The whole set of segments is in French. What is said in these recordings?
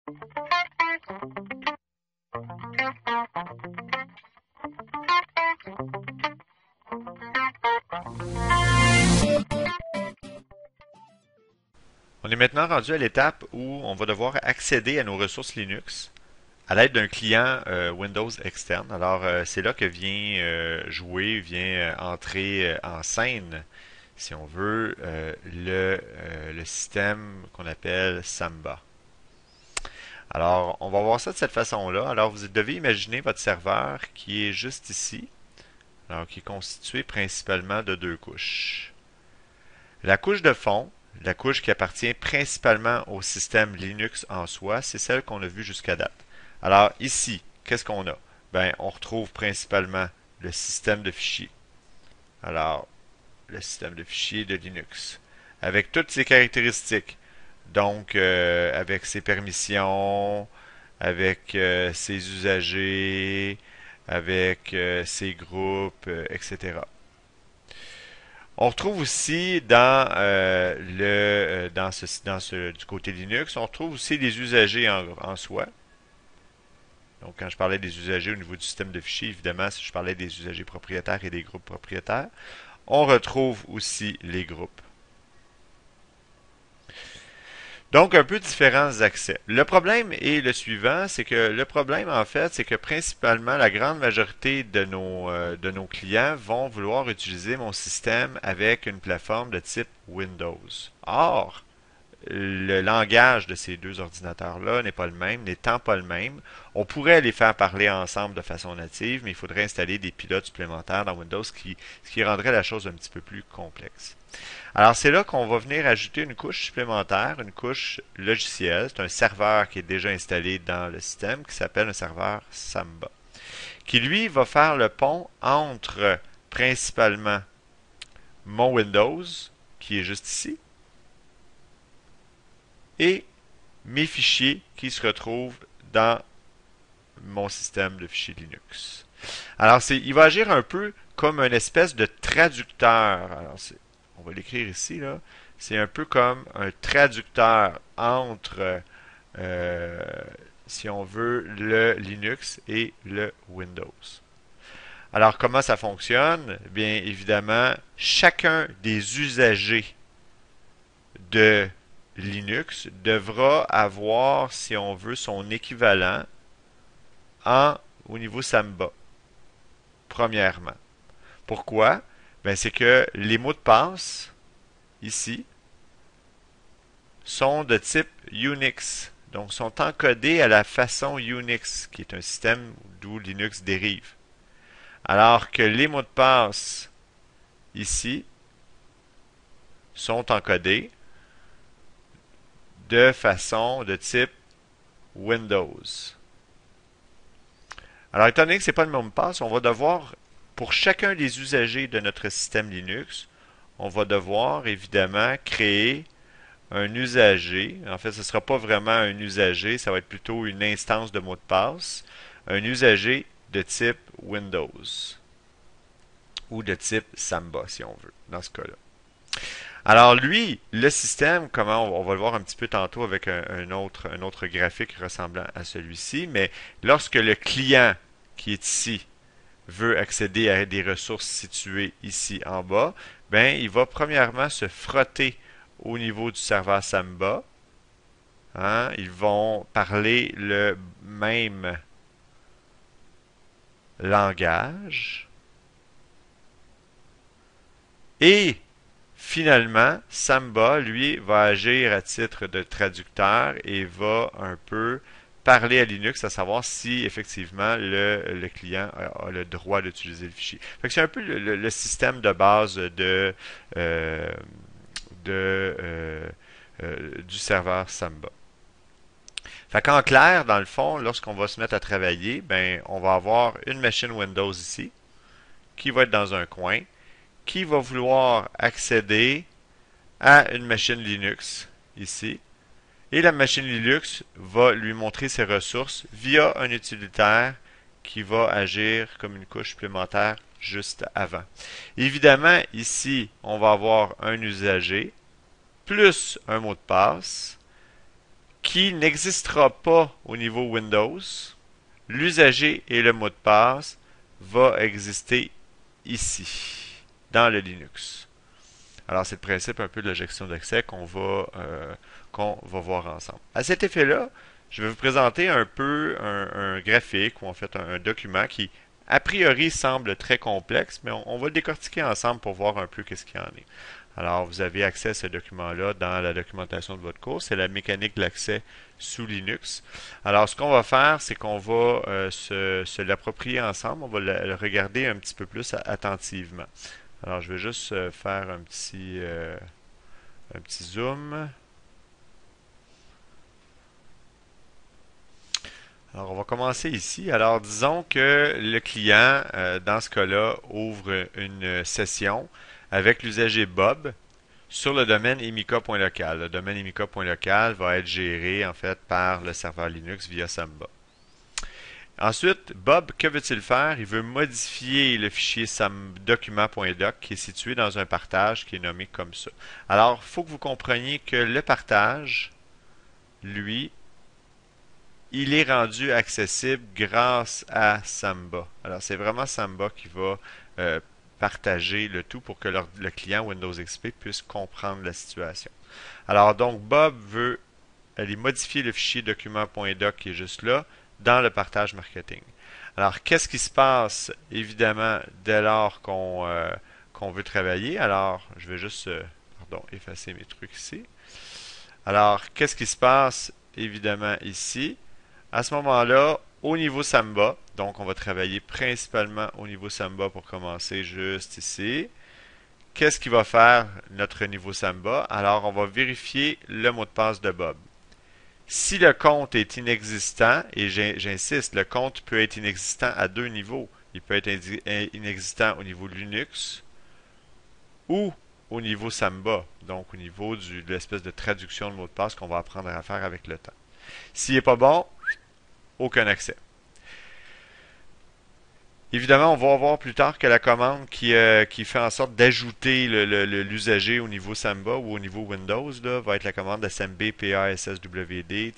On est maintenant rendu à l'étape où on va devoir accéder à nos ressources Linux à l'aide d'un client Windows externe. Alors, c'est là que vient vient entrer en scène, si on veut, le système qu'on appelle Samba. Alors, on va voir ça de cette façon-là. Alors, vous devez imaginer votre serveur qui est juste ici, alors qui est constitué principalement de deux couches. La couche de fond, la couche qui appartient principalement au système Linux en soi, c'est celle qu'on a vue jusqu'à date. Alors ici, qu'est-ce qu'on a? Ben, on retrouve principalement le système de fichiers. Alors, le système de fichiers de Linux, avec toutes ses caractéristiques. Donc, avec ses permissions, avec ses usagers, avec ses groupes, etc. On retrouve aussi du côté Linux, on retrouve aussi les usagers en soi. Donc, quand je parlais des usagers au niveau du système de fichiers, évidemment, si je parlais des usagers propriétaires et des groupes propriétaires, on retrouve aussi les groupes. Donc, un peu différents accès. Le problème est le suivant, c'est que le problème, en fait, c'est que principalement, la grande majorité de nos clients vont vouloir utiliser mon système avec une plateforme de type Windows. Or, le langage de ces deux ordinateurs-là n'est pas le même, n'étant pas le même. On pourrait les faire parler ensemble de façon native, mais il faudrait installer des pilotes supplémentaires dans Windows, ce qui rendrait la chose un petit peu plus complexe. Alors, c'est là qu'on va venir ajouter une couche supplémentaire, une couche logicielle. C'est un serveur qui est déjà installé dans le système, qui s'appelle un serveur Samba, qui lui va faire le pont entre principalement mon Windows, qui est juste ici, et mes fichiers qui se retrouvent dans mon système de fichiers Linux. Alors, il va agir un peu comme une espèce de traducteur. Alors, on va l'écrire ici, là. C'est un peu comme un traducteur entre, euh, si on veut, le Linux et le Windows. Alors, comment ça fonctionne? Bien évidemment, chacun des usagers de Linux devra avoir, si on veut, son équivalent au niveau Samba, premièrement. Pourquoi? Ben, c'est que les mots de passe, ici, sont de type Unix. Donc, sont encodés à la façon Unix, qui est un système d'où Linux dérive. Alors que les mots de passe, ici, sont encodés de façon de type Windows. Alors, étant donné que ce n'est pas le même mot de passe, on va devoir, pour chacun des usagers de notre système Linux, on va devoir évidemment créer un usager. En fait, ce ne sera pas vraiment un usager, ça va être plutôt une instance de mot de passe. Un usager de type Windows ou de type Samba, si on veut, dans ce cas-là. Alors lui, le système, comment on va le voir un petit peu tantôt avec un autre graphique ressemblant à celui-ci, mais lorsque le client qui est ici veut accéder à des ressources situées ici en bas, ben il va premièrement se frotter au niveau du serveur Samba. Hein, ils vont parler le même langage. Et finalement, Samba, lui, va agir à titre de traducteur et va un peu parler à Linux, à savoir si effectivement le client a le droit d'utiliser le fichier. C'est un peu le système de base euh, de, euh, du serveur Samba. Fait qu'en clair, dans le fond, lorsqu'on va se mettre à travailler, ben, on va avoir une machine Windows ici, qui va être dans un coin, qui va vouloir accéder à une machine Linux ici. Et la machine Linux va lui montrer ses ressources via un utilitaire qui va agir comme une couche supplémentaire juste avant. Évidemment, ici, on va avoir un usager plus un mot de passe qui n'existera pas au niveau Windows. L'usager et le mot de passe va exister ici, dans le Linux. Alors, c'est le principe un peu de la gestion d'accès qu'on va voir ensemble. À cet effet-là, je vais vous présenter un peu un graphique ou en fait un document qui, a priori, semble très complexe, mais on va le décortiquer ensemble pour voir un peu qu'est-ce qu'il y en est. Alors, vous avez accès à ce document-là dans la documentation de votre cours. C'est la mécanique de l'accès sous Linux. Alors, ce qu'on va faire, c'est qu'on va se l'approprier ensemble. On va le regarder un petit peu plus attentivement. Alors, je vais juste faire un petit zoom. Alors, on va commencer ici. Alors, disons que le client, dans ce cas-là, ouvre une session avec l'usager Bob sur le domaine emica.local. Le domaine emica.local va être géré, en fait, par le serveur Linux via Samba. Ensuite, Bob, que veut-il faire? Il veut modifier le fichier document.doc qui est situé dans un partage qui est nommé comme ça. Alors, il faut que vous compreniez que le partage, lui, il est rendu accessible grâce à Samba. Alors, c'est vraiment Samba qui va partager le tout pour que le client Windows XP puisse comprendre la situation. Alors, donc, Bob veut aller modifier le fichier document.doc qui est juste là dans le partage marketing. Alors, qu'est-ce qui se passe, évidemment, dès lors qu'on veut travailler? Alors, je vais juste effacer mes trucs ici. Alors, qu'est-ce qui se passe, évidemment, ici? À ce moment-là, au niveau Samba, donc on va travailler principalement au niveau Samba pour commencer juste ici. Qu'est-ce qui va faire notre niveau Samba? Alors, on va vérifier le mot de passe de Bob. Si le compte est inexistant, et j'insiste, le compte peut être inexistant à deux niveaux. Il peut être inexistant au niveau Linux ou au niveau Samba, donc au niveau de l'espèce de traduction de mot de passe qu'on va apprendre à faire avec le temps. S'il n'est pas bon, aucun accès. Évidemment, on va voir plus tard que la commande qui fait en sorte d'ajouter l'usager au niveau Samba ou au niveau Windows là, va être la commande smb passwd-a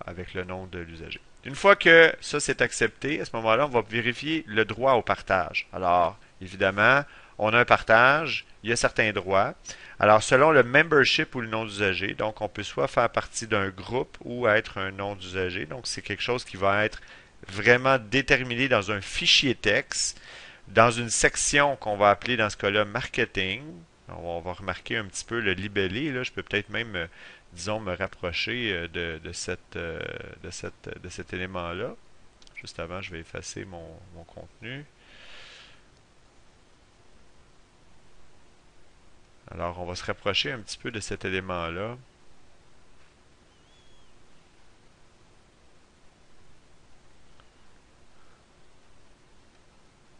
avec le nom de l'usager. Une fois que ça c'est accepté, à ce moment-là, on va vérifier le droit au partage. Alors, évidemment, on a un partage, il y a certains droits. Alors, selon le membership ou le nom d'usager, donc on peut soit faire partie d'un groupe ou être un nom d'usager. Donc, c'est quelque chose qui va être vraiment déterminé dans un fichier texte, dans une section qu'on va appeler dans ce cas-là marketing. On va remarquer un petit peu le libellé. Là. Je peux peut-être même, disons, me rapprocher de cet élément-là. Juste avant, je vais effacer mon contenu. Alors, on va se rapprocher un petit peu de cet élément-là.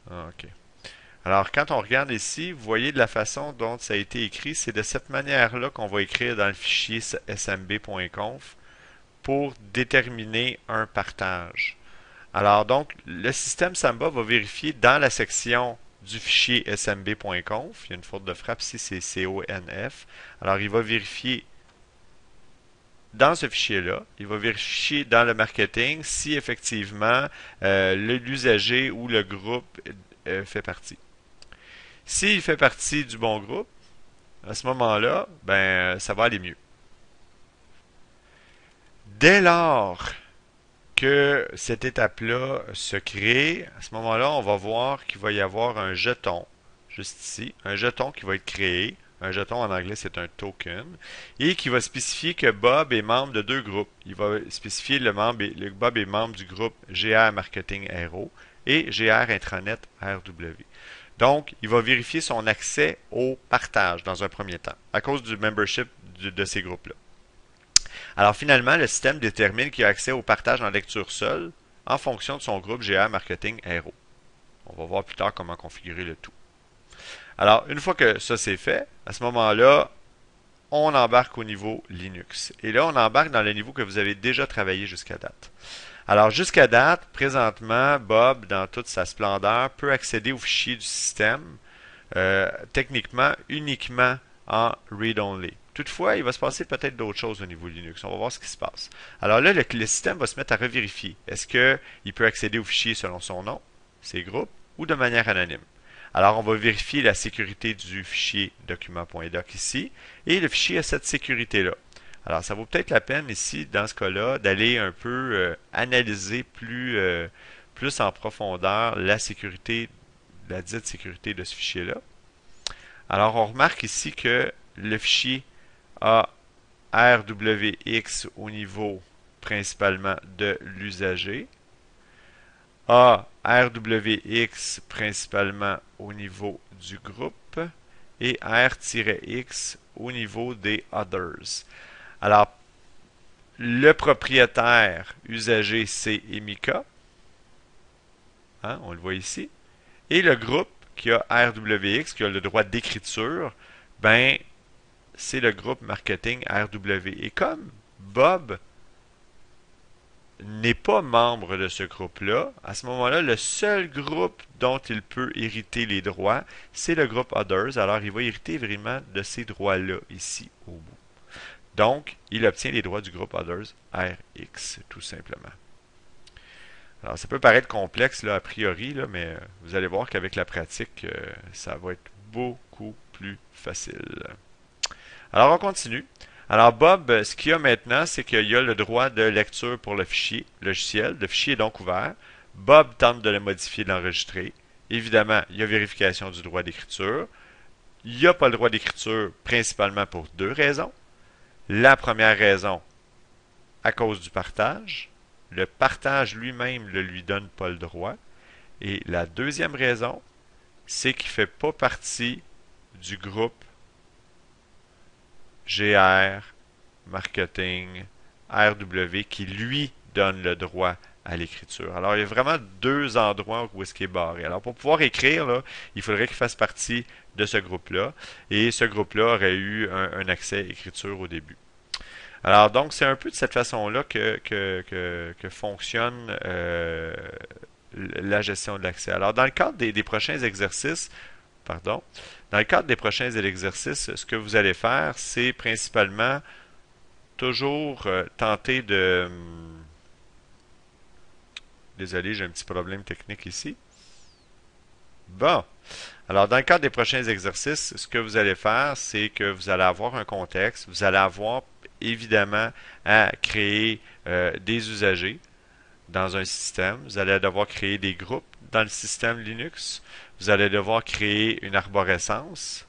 OK. Alors, quand on regarde ici, vous voyez de la façon dont ça a été écrit, c'est de cette manière-là qu'on va écrire dans le fichier smb.conf pour déterminer un partage. Alors, donc, le système Samba va vérifier dans la section du fichier smb.conf, il y a une faute de frappe ici, c'est conf. Alors, il va vérifier dans ce fichier-là, il va vérifier dans le marketing si effectivement l'usager ou le groupe fait partie. S'il fait partie du bon groupe, à ce moment-là, ben, ça va aller mieux. Dès lors que cette étape-là se crée, à ce moment-là, on va voir qu'il va y avoir un jeton, juste ici, un jeton qui va être créé. Un jeton en anglais, c'est un token. Et qui va spécifier que Bob est membre de deux groupes. Il va spécifier Bob est membre du groupe GR Marketing RO et GR Intranet RW. Donc, il va vérifier son accès au partage dans un premier temps, à cause du membership de ces groupes-là. Alors, finalement, le système détermine qu'il a accès au partage en lecture seule en fonction de son groupe GR Marketing RO. On va voir plus tard comment configurer le tout. Alors, une fois que ça c'est fait, à ce moment-là, on embarque au niveau Linux. Et là, on embarque dans le niveau que vous avez déjà travaillé jusqu'à date. Alors, jusqu'à date, présentement, Bob, dans toute sa splendeur, peut accéder aux fichiers du système, techniquement, uniquement en read-only. Toutefois, il va se passer peut-être d'autres choses au niveau Linux. On va voir ce qui se passe. Alors là, le système va se mettre à revérifier. Est-ce qu'il peut accéder aux fichiers selon son nom, ses groupes, ou de manière anonyme? Alors, on va vérifier la sécurité du fichier document.doc ici, et le fichier a cette sécurité-là. Alors, ça vaut peut-être la peine ici, dans ce cas-là, d'aller un peu analyser plus en profondeur la sécurité, la dite sécurité de ce fichier-là. Alors, on remarque ici que le fichier a RWX au niveau principalement de l'usager, a RWX principalement au niveau du groupe et R-X au niveau des others. Alors, le propriétaire usager, c'est Emika. Hein, on le voit ici. Et le groupe qui a RWX, qui a le droit d'écriture, ben, c'est le groupe marketing RW. Et comme Bob n'est pas membre de ce groupe-là, à ce moment-là, le seul groupe dont il peut hériter les droits, c'est le groupe Others. Alors, il va hériter vraiment de ces droits-là, ici, au bout. Donc, il obtient les droits du groupe Others RX, tout simplement. Alors, ça peut paraître complexe, là, a priori, là, mais vous allez voir qu'avec la pratique, ça va être beaucoup plus facile. Alors, on continue. Alors, Bob, ce qu'il y a maintenant, c'est qu'il y a le droit de lecture pour le fichier logiciel. Le fichier est donc ouvert. Bob tente de le modifier, de l'enregistrer. Évidemment, il y a vérification du droit d'écriture. Il n'y a pas le droit d'écriture principalement pour deux raisons. La première raison, à cause du partage. Le partage lui-même ne lui donne pas le droit. Et la deuxième raison, c'est qu'il ne fait pas partie du groupe GR, Marketing, RW qui lui donne le droit à l'écriture. Alors, il y a vraiment deux endroits où est-ce qu'il est barré. Alors, pour pouvoir écrire, là, il faudrait qu'il fasse partie de ce groupe-là. Et ce groupe-là aurait eu un accès écriture au début. Alors, donc, c'est un peu de cette façon-là que fonctionne la gestion de l'accès. Alors, dans le cadre des prochains exercices, pardon, dans le cadre des prochains exercices, ce que vous allez faire, c'est principalement toujours tenter de... Désolé, j'ai un petit problème technique ici. Bon. Alors, dans le cadre des prochains exercices, ce que vous allez faire, c'est que vous allez avoir un contexte, vous allez avoir évidemment à créer des usagers dans un système. Vous allez devoir créer des groupes dans le système Linux. Vous allez devoir créer une arborescence.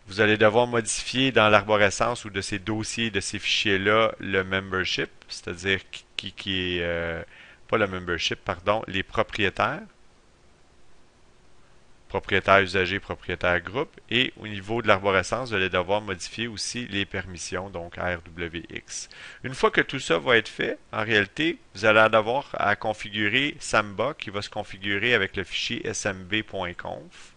Vous allez devoir modifier dans l'arborescence ou de ces dossiers, de ces fichiers-là, le membership, c'est-à-dire qui est pas le membership, pardon, les propriétaires. Propriétaire usager, propriétaire groupe. Et au niveau de l'arborescence, vous allez devoir modifier aussi les permissions, donc RWX. Une fois que tout ça va être fait, en réalité, vous allez devoir à configurer Samba, qui va se configurer avec le fichier smb.conf,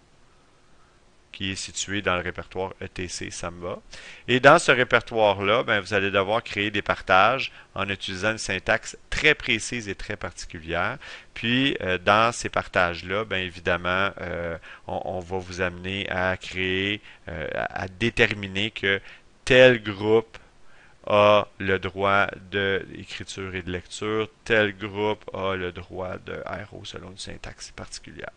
qui est situé dans le répertoire etc Samba. Et dans ce répertoire-là, ben, vous allez devoir créer des partages en utilisant une syntaxe très précise et très particulière. Puis, dans ces partages-là, bien évidemment, on va vous amener à créer, à déterminer que tel groupe a le droit d'écriture et de lecture, tel groupe a le droit de RO selon une syntaxe particulière.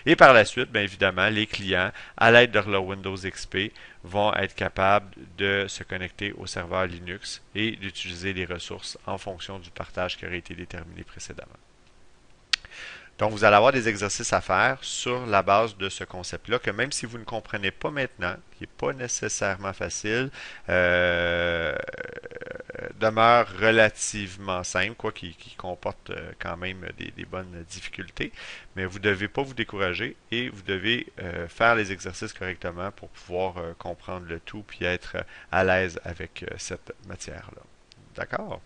Et par la suite, bien évidemment, les clients, à l'aide de leur Windows XP, vont être capables de se connecter au serveur Linux et d'utiliser les ressources en fonction du partage qui aurait été déterminé précédemment. Donc, vous allez avoir des exercices à faire sur la base de ce concept-là, que même si vous ne comprenez pas maintenant, qui n'est pas nécessairement facile, demeure relativement simple, quoi, qui comporte quand même des bonnes difficultés. Mais vous ne devez pas vous décourager et vous devez faire les exercices correctement pour pouvoir comprendre le tout puis être à l'aise avec cette matière-là. D'accord?